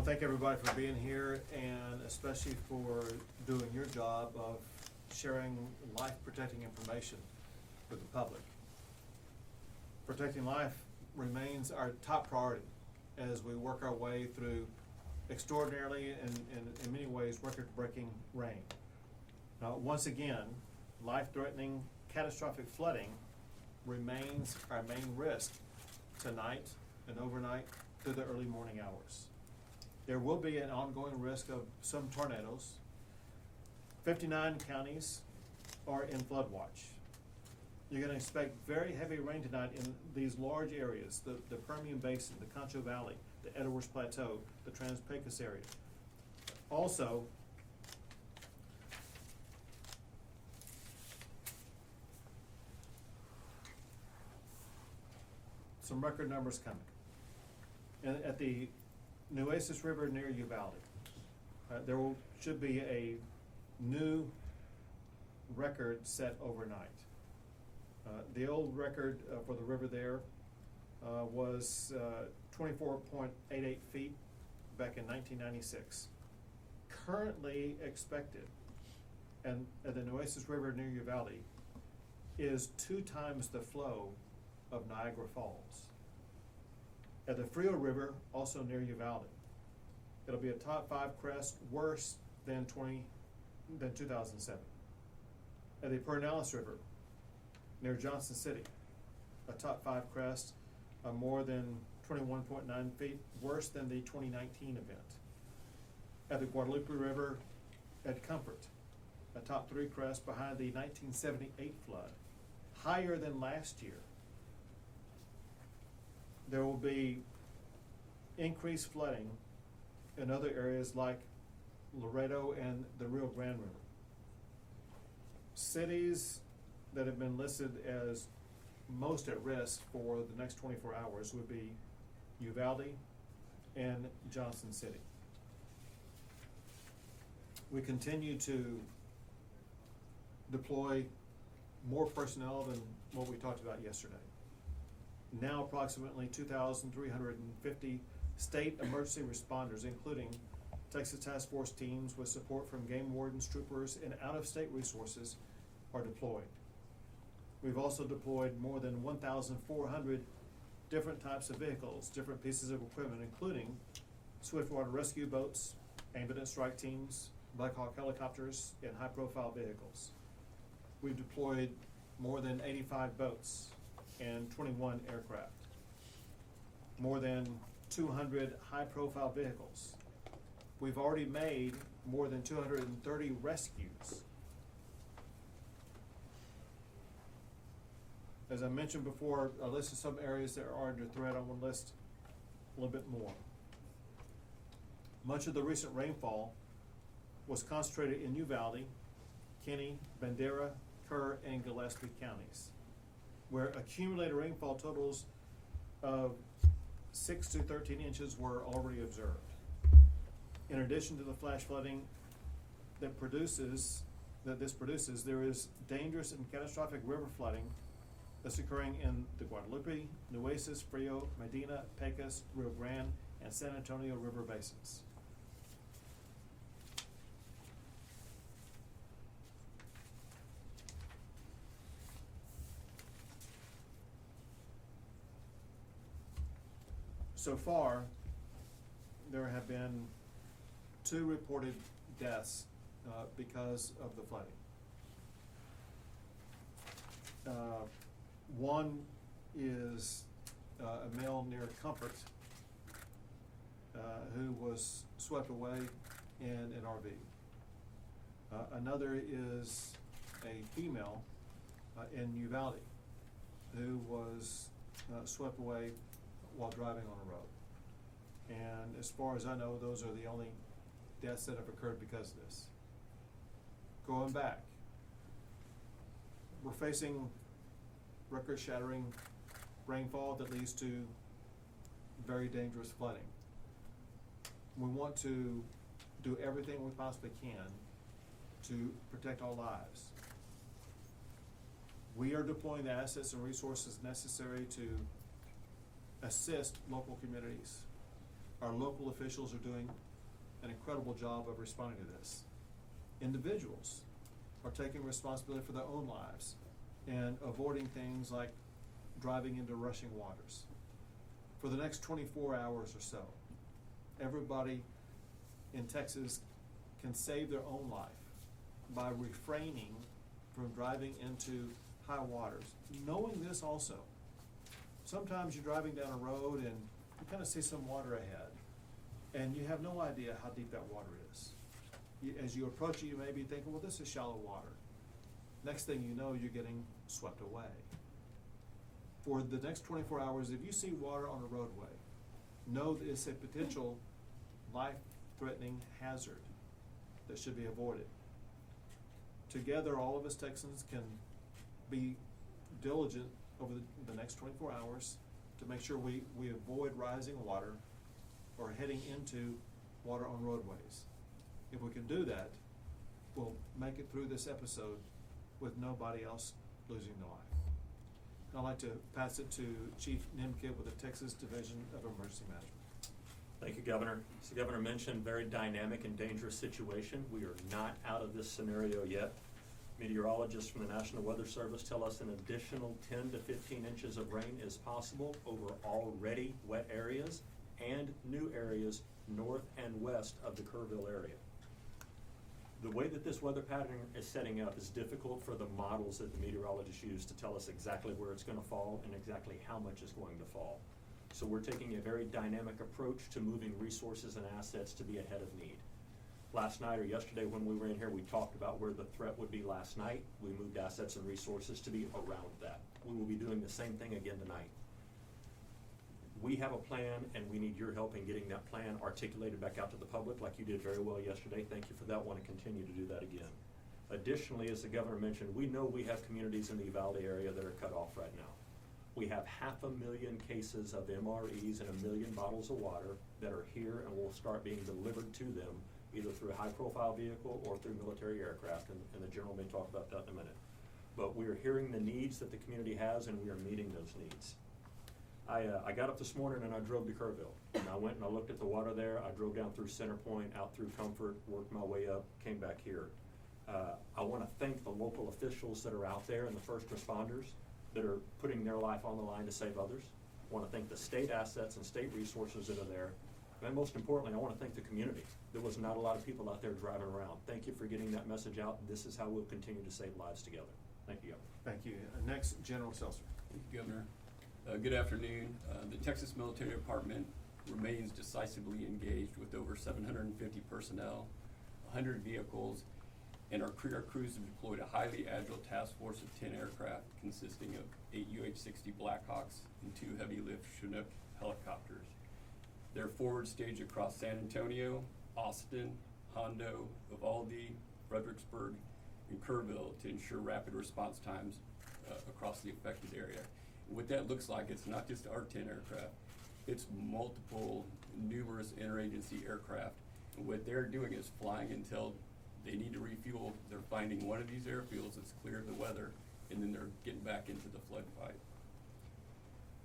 want to thank everybody for being here, and especially for doing your job of sharing life-protecting information with the public. Protecting life remains our top priority as we work our way through extraordinarily and in many ways record-breaking rain. Now, once again, life-threatening catastrophic flooding remains our main risk tonight and overnight through the early morning hours. There will be an ongoing risk of some tornadoes. 59 counties are in flood watch. You're going to expect very heavy rain tonight in these large areas, the Permian Basin, the Concho Valley, the Edwards Plateau, the Trans-Pecos area. Also, some record numbers coming. And at the Nueces River near Uvalde, should be a new record set overnight. The old record for the river there was 24.88 feet back in 1996. Currently expected, and at the Nueces River near Uvalde, is 2 times the flow of Niagara Falls. At the Frio River, also near Uvalde, it'll be a top 5 crest, worse than 2007. At the Pedernales River, near Johnson City, a top 5 crest, more than 21.9 feet, worse than the 2019 event. At the Guadalupe River at Comfort, a top 3 crest behind the 1978 flood, higher than last year. There will be increased flooding in other areas like Laredo and the Rio Grande River. Cities that have been listed as most at risk for the next 24 hours would be Uvalde and Johnson City. We continue to deploy more personnel than what we talked about yesterday. Now approximately 2,350 state emergency responders, including Texas Task Force teams with support from game wardens, troopers, and out-of-state resources, are deployed. We've also deployed more than 1,400 different types of vehicles, different pieces of equipment, including swiftwater rescue boats, ambulance strike teams, Black Hawk helicopters, and high-profile vehicles. We've deployed more than 85 boats and 21 aircraft, more than 200 high-profile vehicles. We've already made more than 230 rescues. As I mentioned before, I listed some areas that are under threat. I want to list a little bit more. Much of the recent rainfall was concentrated in Uvalde, Kinney, Bandera, Kerr, and Gillespie counties, where accumulated rainfall totals of 6 to 13 inches were already observed. In addition to the flash flooding that this produces, there is dangerous and catastrophic river flooding that's occurring in the Guadalupe, Nueces, Frio, Medina, Pecos, Rio Grande, and San Antonio River basins. So far, there have been 2 reported deaths because of the flooding. One is a male near Comfort who was swept away in an RV. Another is a female in Uvalde who was swept away while driving on a road. And as far as I know, those are the only deaths that have occurred because of this. Going back, we're facing record-shattering rainfall that leads to very dangerous flooding. We want to do everything we possibly can to protect our lives. We are deploying the assets and resources necessary to assist local communities Our local officials are doing an incredible job of responding to this. Individuals are taking responsibility for their own lives and avoiding things like driving into rushing waters. For the next 24 hours or so, everybody in Texas can save their own life by refraining from driving into high waters. Knowing this also, sometimes you're driving down a road and you kind of see some water ahead, and you have no idea how deep that water is. As you approach it, you may be thinking, well, this is shallow water. Next thing you know, you're getting swept away. For the next 24 hours, if you see water on a roadway, know that it's a potential life-threatening hazard that should be avoided. Together, all of us Texans can be diligent over the next 24 hours to make sure we avoid rising water or heading into water on roadways. If we can do that, we'll make it through this episode with nobody else losing their life. And I'd like to pass it to Chief Nimke with the Texas Division of Emergency Management. Thank you, Governor. As the Governor mentioned, very dynamic and dangerous situation. We are not out of this scenario yet. Meteorologists from the National Weather Service tell us an additional 10 to 15 inches of rain is possible over already wet areas and new areas north and west of the Kerrville area. The way that this weather pattern is setting up is difficult for the models that the meteorologists use to tell us exactly where it's going to fall and exactly how much is going to fall. So we're taking a very dynamic approach to moving resources and assets to be ahead of need. Last night or yesterday when we were in here, we talked about where the threat would be last night. We moved assets and resources to be around that. We will be doing the same thing again tonight. We have a plan, and we need your help in getting that plan articulated back out to the public like you did very well yesterday. Thank you for that. I want to continue to do that again. Additionally, as the Governor mentioned, we know we have communities in the Uvalde area that are cut off right now. We have 500,000 cases of MREs and 1 million bottles of water that are here and will start being delivered to them either through a high-profile vehicle or through military aircraft, and the General may talk about that in a minute. But we are hearing the needs that the community has, and we are meeting those needs. I got up this morning and I drove to Kerrville, and I went and I looked at the water there. I drove down through Center Point, out through Comfort, worked my way up, came back here. I want to thank the local officials that are out there and the first responders that are putting their life on the line to save others. I want to thank the state assets and state resources that are there. And most importantly, I want to thank the community. There was not a lot of people out there driving around. Thank you for getting that message out. This is how we'll continue to save lives together. Thank you, Governor. Thank you. Next, General Seltzer. Thank you, Governor. Good afternoon. The Texas Military Department remains decisively engaged with over 750 personnel, 100 vehicles, and our crews have deployed a highly agile task force of 10 aircraft consisting of 8 UH-60 Blackhawks and 2 heavy-lift Chinook helicopters. They're forward staged across San Antonio, Austin, Hondo, Uvalde, Fredericksburg, and Kerrville to ensure rapid response times across the affected area. What that looks like, it's not just our 10 aircraft, it's multiple, numerous interagency aircraft. And what they're doing is flying until they need to refuel. They're finding one of these airfields that's clear of the weather, and then they're getting back into the flood fight.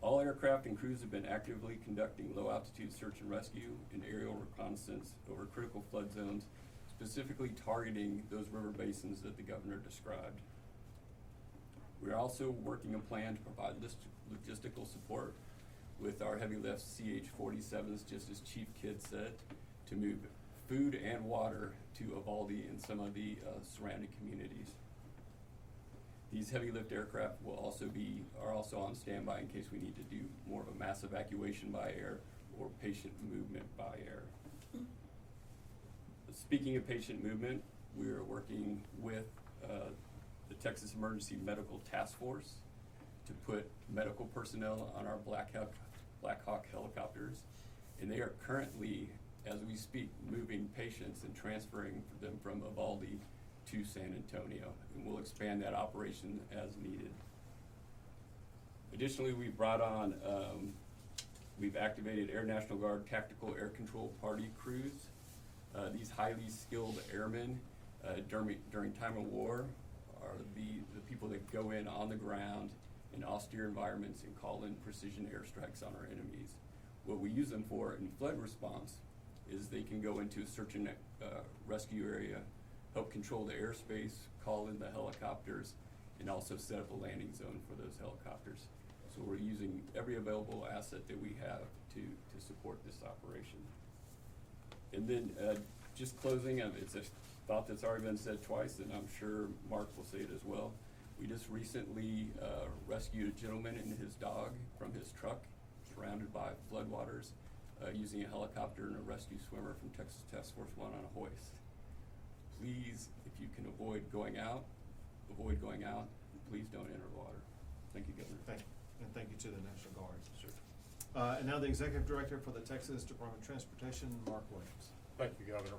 All aircraft and crews have been actively conducting low-altitude search and rescue and aerial reconnaissance over critical flood zones, specifically targeting those river basins that the Governor described. We're also working a plan to provide logistical support with our heavy-lift CH-47s, just as Chief Kidd said, to move food and water to Uvalde and some of the surrounding communities. These heavy-lift aircraft are also on standby in case we need to do more of a mass evacuation by air or patient movement by air. Speaking of patient movement, we are working with the Texas Emergency Medical Task Force to put medical personnel on our Black Hawk helicopters, and they are currently, as we speak, moving patients and transferring them from Uvalde to San Antonio, and we'll expand that operation as needed. Additionally, we've activated Air National Guard Tactical Air Control Party crews. These highly skilled airmen during time of war are the people that go in on the ground in austere environments and call in precision airstrikes on our enemies. What we use them for in flood response is they can go into a search and rescue area, help control the airspace, call in the helicopters, and also set up a landing zone for those helicopters. So we're using every available asset that we have to support this operation. And then just closing, it's a thought that's already been said twice, and I'm sure Mark will say it as well. We just recently rescued a gentleman and his dog from his truck, surrounded by floodwaters, using a helicopter and a rescue swimmer from Texas Task Force 1 on a hoist. Please, if you can avoid going out, and please don't enter the water. Thank you, Governor. Thank you, and thank you to the National Guard. Sure. And now the Executive Director for the Texas Department of Transportation, Mark Williams. Thank you, Governor.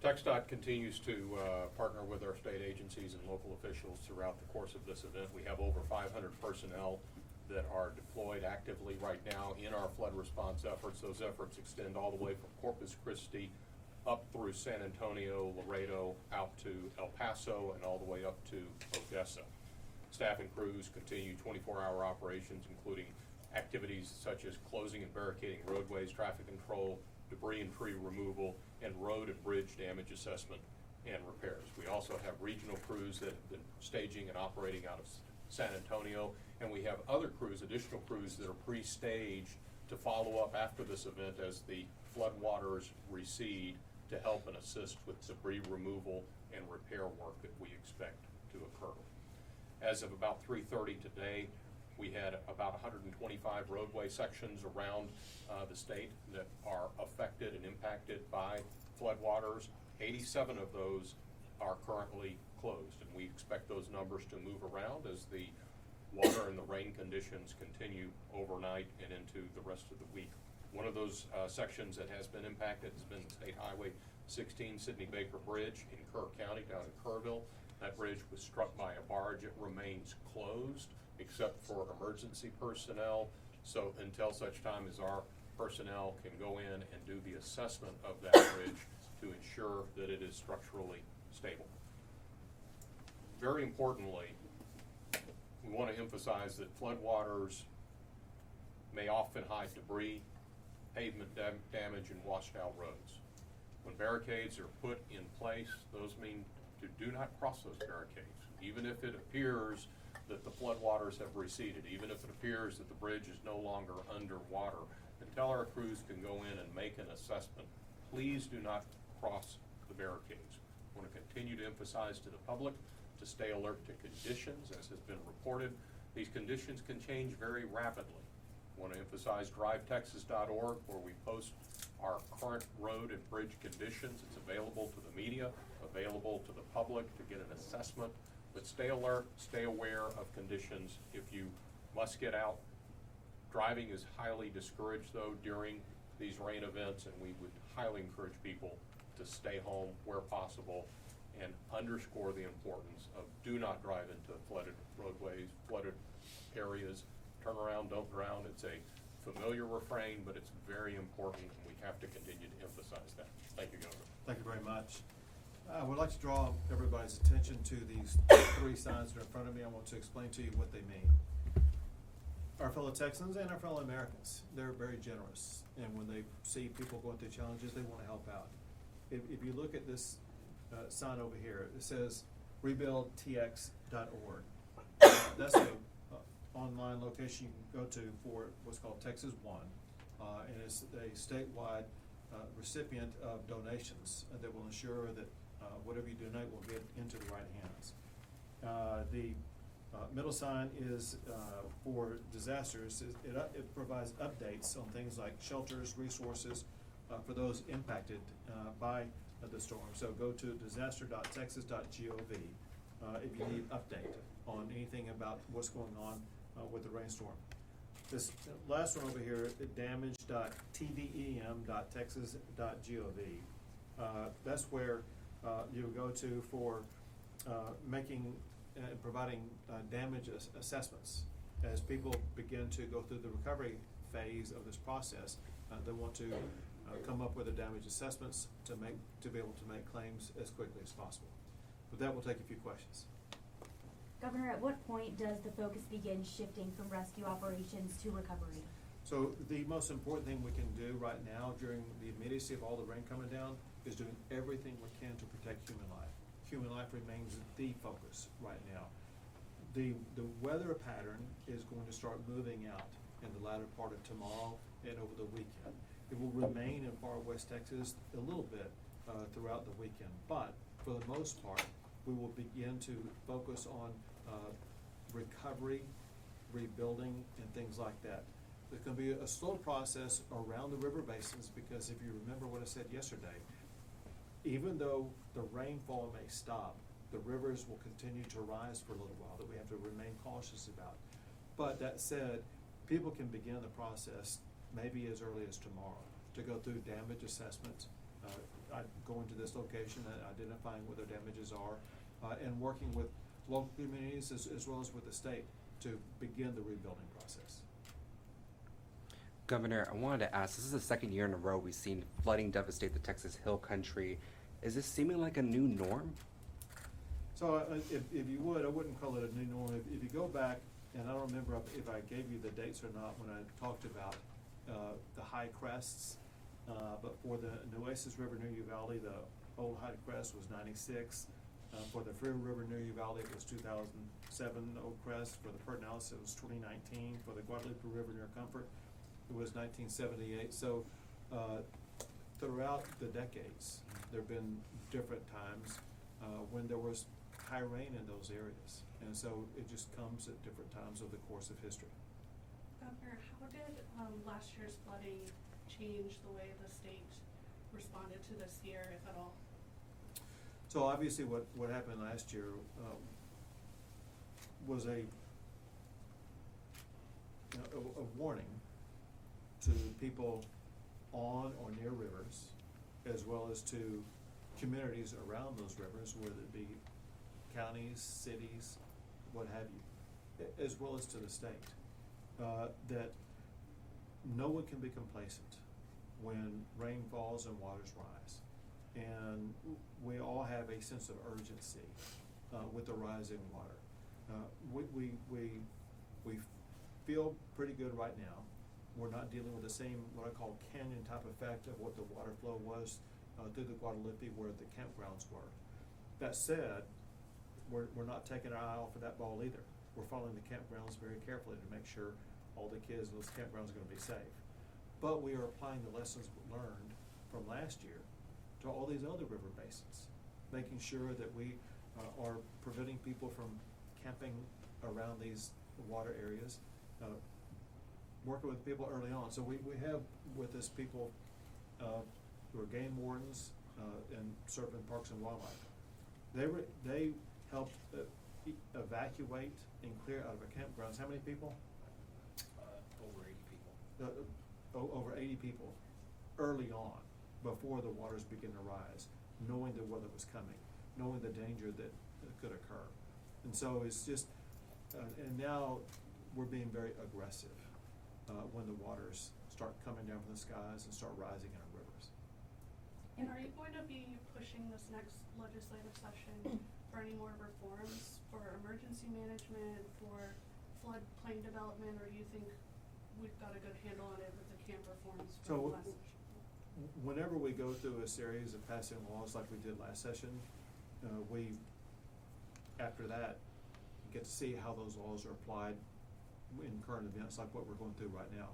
TxDOT continues to partner with our state agencies and local officials throughout the course of this event. We have over 500 personnel that are deployed actively right now in our flood response efforts. Those efforts extend all the way from Corpus Christi up through San Antonio, Laredo, out to El Paso, and all the way up to Odessa. Staff and crews continue 24-hour operations, including activities such as closing and barricading roadways, traffic control, debris and tree removal, and road and bridge damage assessment and repairs. We also have regional crews that have been staging and operating out of San Antonio, and we have other crews, additional crews that are pre-staged to follow up after this event as the floodwaters recede to help and assist with debris removal and repair work that we expect to occur. As of about 3:30 today, we had about 125 roadway sections around the state that are affected and impacted by floodwaters. 87 of those are currently closed, and we expect those numbers to move around as the water and the rain conditions continue overnight and into the rest of the week. One of those sections that has been impacted has been State Highway 16 Sidney Baker Bridge in Kerr County down in Kerrville. That bridge was struck by a barge. It remains closed except for emergency personnel. So until such time as our personnel can go in and do the assessment of that bridge to ensure that it is structurally stable. Very importantly, we want to emphasize that floodwaters may often hide debris, pavement damage, and washed out roads. When barricades are put in place, those mean to do not cross those barricades. Even if it appears that the floodwaters have receded, even if it appears that the bridge is no longer underwater, until our crews can go in and make an assessment, please do not cross the barricades. I want to continue to emphasize to the public to stay alert to conditions, as has been reported. These conditions can change very rapidly. I want to emphasize drivetexas.org, where we post our current road and bridge conditions. It's available to the media, available to the public to get an assessment. But stay alert, stay aware of conditions if you must get out. Driving is highly discouraged, though, during these rain events, and we would highly encourage people to stay home where possible and underscore the importance of do not drive into flooded roadways, flooded areas. Turn around, don't drown. It's a familiar refrain, but it's very important, and we have to continue to emphasize that. Thank you, Governor. Thank you very much. I would like to draw everybody's attention to these three signs that are in front of me. I want to explain to you what they mean. Our fellow Texans and our fellow Americans, they're very generous, and when they see people going through challenges, they want to help out. If you look at this sign over here, it says rebuildtx.org. That's an online location you can go to for what's called Texas One, and it's a statewide recipient of donations that will ensure that whatever you donate will get into the right hands. The middle sign is for disasters. It provides updates on things like shelters, resources for those impacted by the storm. So go to disaster.texas.gov if you need update on anything about what's going on with the rainstorm. This last one over here, damage.tdem.texas.gov. That's where you go to for making and providing damage assessments. As people begin to go through the recovery phase of this process, they want to come up with the damage assessments to be able to make claims as quickly as possible. With that, we'll take a few questions. Governor, at what point does the focus begin shifting from rescue operations to recovery? So the most important thing we can do right now during the immediacy of all the rain coming down is doing everything we can to protect human life. Human life remains the focus right now. The weather pattern is going to start moving out in the latter part of tomorrow and over the weekend. It will remain in far west Texas a little bit throughout the weekend, but for the most part, we will begin to focus on recovery, rebuilding, and things like that. There's going to be a slow process around the river basins because if you remember what I said yesterday, even though the rainfall may stop, the rivers will continue to rise for a little while that we have to remain cautious about. But that said, people can begin the process maybe as early as tomorrow to go through damage assessments, going to this location and identifying what their damages are, and working with local communities as well as with the state to begin the rebuilding process. Governor, I wanted to ask, this is the second year in a row we've seen flooding devastate the Texas Hill Country. Is this seeming like a new norm? So if you would, I wouldn't call it a new norm. If you go back, and I don't remember if I gave you the dates or not when I talked about the high crests, but for the Nueces River near Uvalde, the old high crest was 96. For the Freer River near Uvalde, it was 2007 old crest. For the Pedernales, it was 2019. For the Guadalupe River near Comfort, it was 1978. So throughout the decades, there have been different times when there was high rain in those areas. And so it just comes at different times of the course of history. Governor, how did last year's flooding change the way the state responded to this year, if at all? So obviously what happened last year was a warning to people on or near rivers, as well as to communities around those rivers, whether it be counties, cities, what have you, as well as to the state, that no one can be complacent when rain falls and waters rise. And we all have a sense of urgency with the rising water. We feel pretty good right now. We're not dealing with the same, what I call canyon type effect of what the water flow was through the Guadalupe where the campgrounds were. That said, we're not taking our eye off of that ball either. We're following the campgrounds very carefully to make sure all the kids in those campgrounds are going to be safe. But we are applying the lessons learned from last year to all these other river basins, making sure that we are preventing people from camping around these water areas, working with people early on. So we have with us people who are game wardens and serve in parks and wildlife. They helped evacuate and clear out of our campgrounds. How many people? Over 80 people. Over 80 people early on, before the waters begin to rise, knowing the weather was coming, knowing the danger that could occur. And so it's just, and now we're being very aggressive when the waters start coming down from the skies and start rising in our rivers. And are you going to be pushing this next legislative session for any more reforms for emergency management, for floodplain development, or do you think we've got a good handle on it with the camp reforms from So last session? whenever we go through a series of passing laws like we did last session, we, after that, get to see how those laws are applied in current events like what we're going through right now.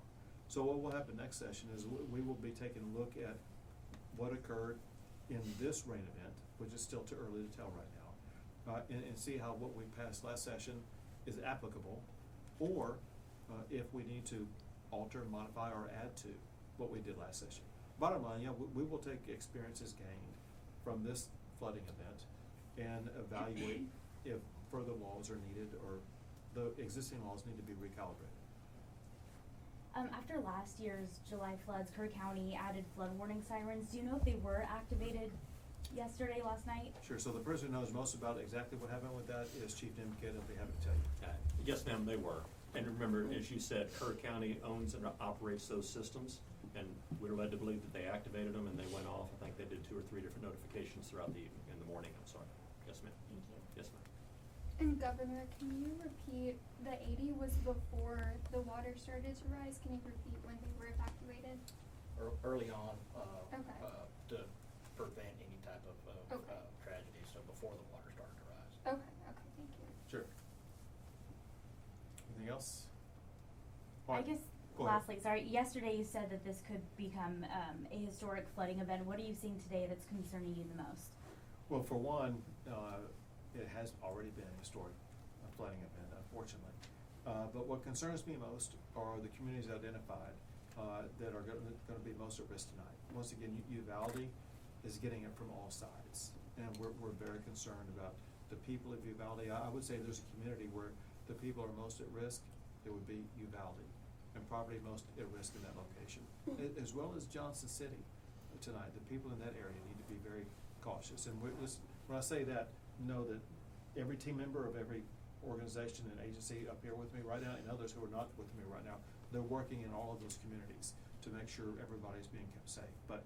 So what will happen next session is we will be taking a look at what occurred in this rain event, which is still too early to tell right now, and see how what we passed last session is applicable, or if we need to alter, modify, or add to what we did last session. Bottom line, yeah, we will take experiences gained from this flooding event and evaluate if further laws are needed or the existing laws need to be recalibrated. After last year's July floods, Kerr County added flood warning sirens. Do you know if they were activated yesterday, last night? Sure, so the person who knows most about exactly what happened with that is Chief Nimkit, I'll be happy to tell you. Yes, ma'am, they were. And remember, as you said, Kerr County owns and operates those systems, and we're led to believe that they activated them and they went off. I think they did 2 or 3 different notifications throughout the evening, in the morning, I'm sorry. Yes, ma'am. Thank you. Yes, ma'am. And Governor, can you repeat, the 80 was before the water started to rise? Can you repeat when they were evacuated? Early on, Okay. to prevent any type of, Okay. tragedy, so before the water started to rise. Okay, thank you. Sure. Anything else? I Alright, guess go ahead. lastly, sorry, yesterday you said that this could become a historic flooding event. What are you seeing today that's concerning you the most? Well, for one, it has already been a historic flooding event, unfortunately. But what concerns me most are the communities identified that are gonna be most at risk tonight. Once again, Uvalde is getting it from all sides, and we're very concerned about the people of Uvalde. I would say there's a community where the people are most at risk, it would be Uvalde, and property most at risk in that location, as well as Johnson City tonight. The people in that area need to be very cautious, and when I say that, know that every team member of every organization and agency up here with me right now, and others who are not with me right now, they're working in all of those communities to make sure everybody's being kept safe. But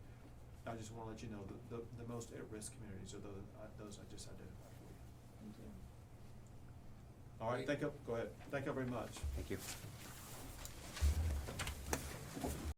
I just wanna let you know, the most at-risk communities are those I just identified for you. Thank you. All right, go ahead. Thank you very much. Thank you.